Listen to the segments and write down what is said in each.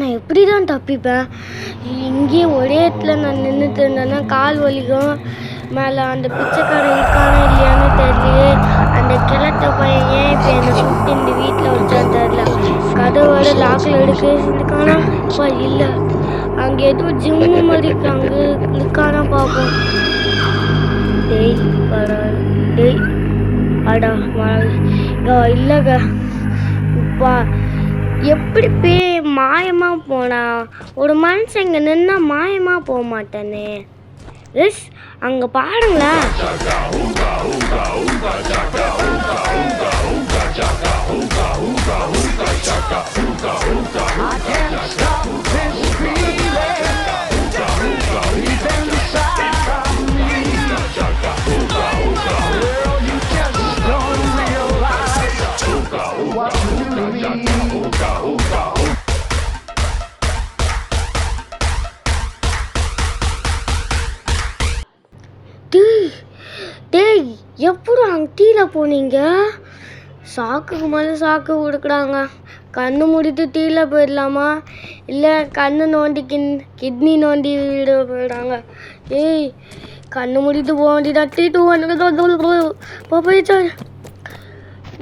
நான் எப்படி தான் தப்பிப்பேன்? இங்கேயே ஒரே இடத்துல நான் நின்றுட்டு இருந்தேன்னா கால் வலிக்கும். மேலே அந்த பிச்சைக்காரன் இருக்கானா இல்லையான்னு தெரியலையே. அந்த கிழட்ட பையன் ஏன் இப்போ என்னை சுட்டு இந்த வீட்டில் வச்சான்னு தெரியல. கதவோட லாக்கில் இருக்கானா? அப்பா இல்லை, அங்கே எதுவும் ஜிம்மு மாதிரி அங்கே இருக்கானா பார்ப்போம். டேய் டேய் அடா இல்லைங்க. இப்பா எப்படி மாயமாக போனா? ஒரு மனுஷன் இங்கே நின்னா மாயமாக போக மாட்டானே. எஸ் அங்கே பாருங்களேன். டேய் எப்படி அங்கே டீல போனீங்க? சாக்குக்கு மேலே சாக்கு கொடுக்குறாங்க. கண்ணு மூடிட்டு டீல போயிடலாமா? இல்லை கண்ணு நோண்டி கிட்னி நோண்டி விட போயிடாங்க. ஏய் கண்ணு மூடிட்டு போக வேண்டியதா? டீ போயிடுச்சா?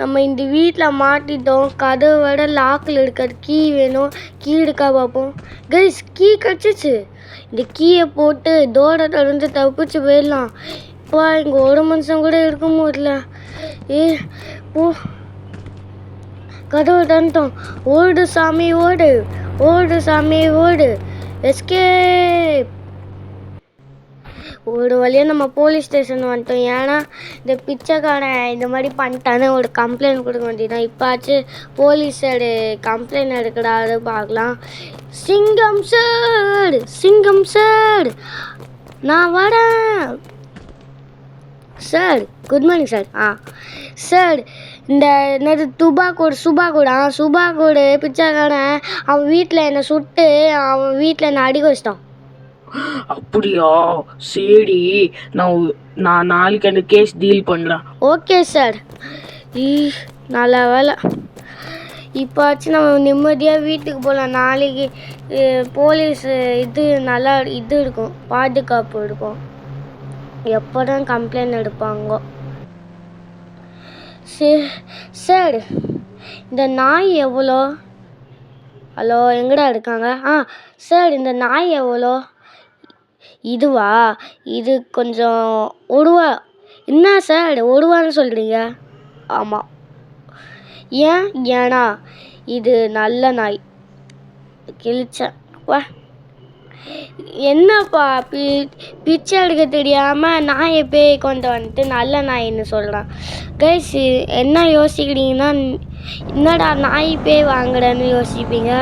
நம்ம இந்த வீட்டில் மாட்டிட்டோம். கதவோட லாக்கில் இருக்கிற கீ வேணும். கீ இருக்கா பார்ப்போம். கைஸ் கீ கிடச்சிச்சு. இந்த கீயை போட்டு டோரை திறந்து தப்பிச்சு போயிடலாம். இப்போ இங்கே ஒரு மனுஷன் கூட இருக்க முடியல. போ கதவை தந்துட்டோம். ஓடு சாமி ஓடு, ஓடு சாமி ஓடு. எஸ்கேப். ஒரு வழியாக நம்ம போலீஸ் ஸ்டேஷன் வந்துட்டோம். ஏன்னா இந்த பிச்சைக்காரன் இந்த மாதிரி பண்ணிட்டானே ஒரு கம்ப்ளைண்ட் கொடுக்க வேண்டியதான். இப்போச்சு போலீஸோட கம்ப்ளைண்ட் எடுக்கிறாரு பார்க்கலாம். சிங்கம் சார், சிங்கம் சார், நான் வரேன் sir. Good morning sir. Sir இந்த என்னது சுபாகோடு பிச்சைக்காரன் அவன் வீட்டில் என்னை சுட்டு அவன் வீட்டில் என்னை அடிக்க வச்சிட்டான். அப்படியா? சரி, நான் நாளைக்கு அந்த கேஸ் டீல் பண்ணுறேன். Okay sir. நல்ல வேலை. இப்போச்சு நம்ம நிம்மதியாக வீட்டுக்கு போகலாம். நாளைக்கு போலீஸ் நல்லா இருக்கும், பாதுகாப்பு இருக்கும். எப்போ தான் கம்ப்ளைண்ட் எடுப்பாங்க? சார் இந்த நாய் எவ்வளோ? ஹலோ எங்கடா இருக்காங்க? சார் இந்த நாய் எவ்வளோ? இதுவா? இது கொஞ்சம் ஒருவா. என்ன சார் ஒருவான்னு சொல்கிறீங்க? ஆமாம். ஏன்னா இது நல்ல நாய். கிழிச்சேன். வா என்னப்பா பிச்சை எடுக்க தெரியாமல் நாயை பேய் கொண்டு வந்துட்டு நல்ல நாயின்னு சொல்கிறான். கைஸ் என்ன யோசிக்கிறீங்கன்னா, என்னடா நாய் பேய் வாங்குறேன்னு யோசிப்பீங்க.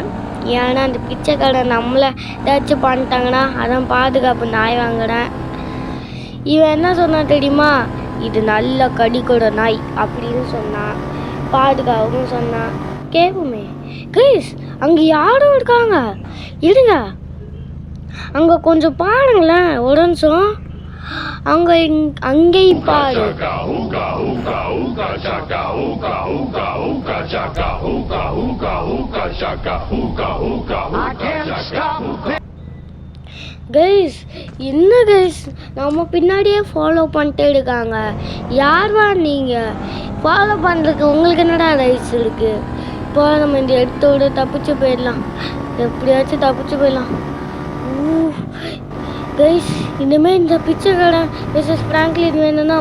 ஏன்னா அந்த பிச்சைக்காரை நம்மளை ஏதாச்சும் பண்ணிட்டாங்கன்னா அதான் பாதுகாப்பு நாய் வாங்குறேன். இவன் என்ன சொன்னான் தெரியுமா? இது நல்ல கடிக்கூட நாய் அப்படின்னு சொன்னான். பாதுகாப்புன்னு சொன்னான். கேட்போமே. கைஸ் அங்கே யாரும் இருக்காங்க. இருங்க, அங்கே கொஞ்சம் பாருங்களேன். ஒரு நிமிஷம். அங்கே பாரு. கைஸ் என்ன கைஸ் நம்ம பின்னாடியே ஃபாலோ பண்ணிட்டே இருக்காங்க. யார்வா நீங்கள்? ஃபாலோ பண்ணுறதுக்கு உங்களுக்கு என்னடா ரைட்ஸ் இருக்குது? இப்போ நம்ம இந்த இடத்தோடு தப்பிச்சு போயிடலாம். எப்படியாச்சும் தப்பிச்சு போயிடலாம். கைஸ் இனிமேல் இந்த பிச்சைக்கார மிஸ்ஸஸ் ஃப்ராங்க்லின் வேணும்னா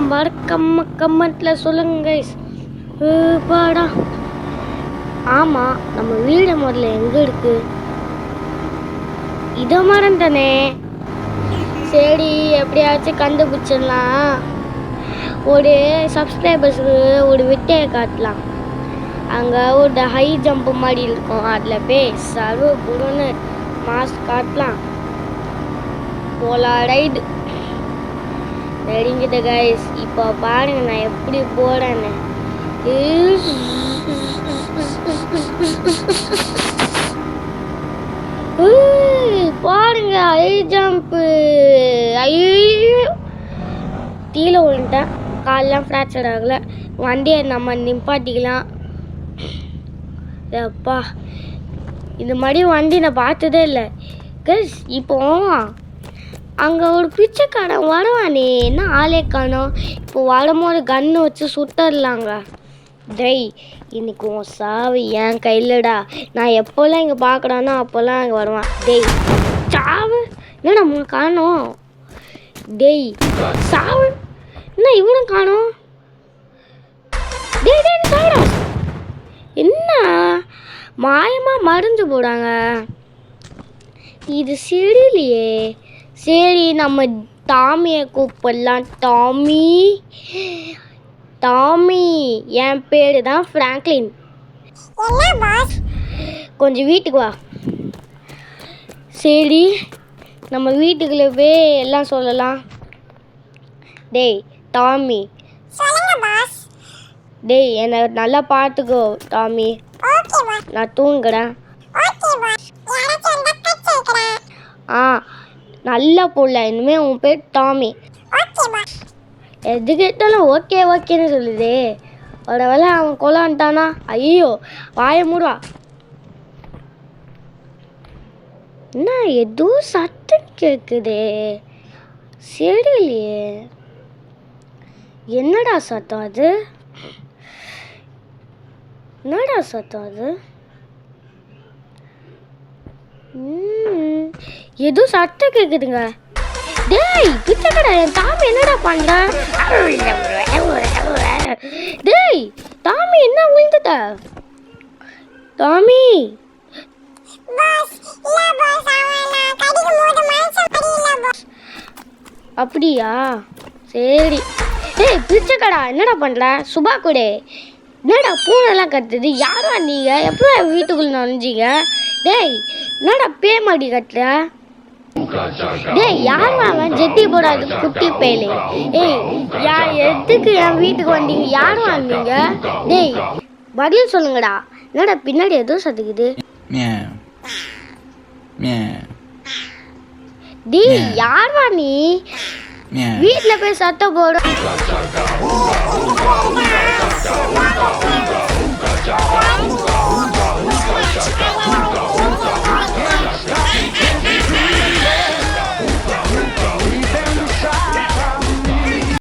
கமெண்ட்டில் சொல்லுங்க கைஸ். பாடா. ஆமாம், நம்ம வீடு முதல்ல எங்கே இருக்குது? இதை மறந்தானே. சரி எப்படியாச்சும் கண்டுபிடிச்சிடலாம். ஒரு சப்ஸ்கிரைபர்ஸுக்கு ஒரு விட்டையை காட்டலாம். அங்கே ஒரு ஹை ஜம்ப் மாதிரி இருக்கும். அதில் போய் சர்வ குருன்னு மாஸ்க் காட்டலாம். போலாரைடு நெருங்கிட்ட கைஸ். இப்போ பாருங்க நான் எப்படி போறேன்னு. பாருங்க ஹை ஜம்ப்பு. கீழே விழுந்துட்டேன். காலெலாம் ஃப்ராக்சர் ஆகலை. வண்டியை நம்ம நிப்பாட்டிக்கலாம். அப்பா இந்த மாதிரி வண்டி நான் பார்த்ததே இல்லை கைஸ். இப்போ அங்கே ஒரு பிச்சைக்காரன் வருவானே, என்ன ஆளே காணோம். இப்போ வரும்போது கன்று வச்சு சுட்டர்லாங்க. டேய் இன்னைக்கு உன் சாவு என் கையிலடா. நான் எப்போல்லாம் இங்கே பார்க்குறானோ அப்போல்லாம் அங்கே வருவான். டேய் சாவு என்னடா உங்களை காணோம். டேய் சாவு என்ன இவனும் காணோம். டேய் டேய் சாவுடா. என்ன மாயமாக மருந்து போடாங்க. இது சரியில்லையே. சரி நம்ம டாமியை கூப்பிடலாம். டாமி டாமி என் பேர் தான் ஃப்ராங்க்லின். கொஞ்சம் வீட்டுக்கு வா. சரி நம்ம வீட்டுக்குள்ளே போய் எல்லாம் சொல்லலாம். டேய் டாமி. டேய் என்னை நல்லா பார்த்துக்கோ டாமி. நான் தூங்குறேன். ஆ நல்ல புள்ள. இனிமேல் உன் பேர் டாமி. எது கேட்டாலும் ஓகே ஓகேன்னு சொல்லுது. ஒரு வேளை அவன் கொலான்ட்டானா? ஐயோ வாய மூடுவா. என்ன ஏதோ சத்தம் கேட்குதே. சரியில்லையே. என்னடா சத்தம் அது? என்னடா சத்தம் அது? ஏதோ சத்தம் கேட்குதுங்க. டேய் பிச்சைக்கடை என் டாமி என்னடா பண்ற? டேய் டாமி என்ன விழுந்துட்ட? டாமி அப்படியா சரி. டேய் பிச்சைக்கடா என்னடா பண்ற? சுபா கூட என்னடா பூனெல்லாம் கத்துது? யாரா நீங்க? எப்போ வீட்டுக்குள்ள நுழைஞ்சிங்க? டேய் என்னடா பேமாடி கட்டுற? டேய் யார் அவன் ஜெட்டி போடாது குட்டி பேலே? ஏய் எதுக்கு என் வீட்டுக்கு வந்தீங்க? யார் வந்தீங்க? டேய் பதில் சொல்லுங்கடா. என்னடா பின்னாடி எதுவும் சத்துக்குது? டேய் யார் வா நீ? வீட்டுல போய் சத்தம் போடு.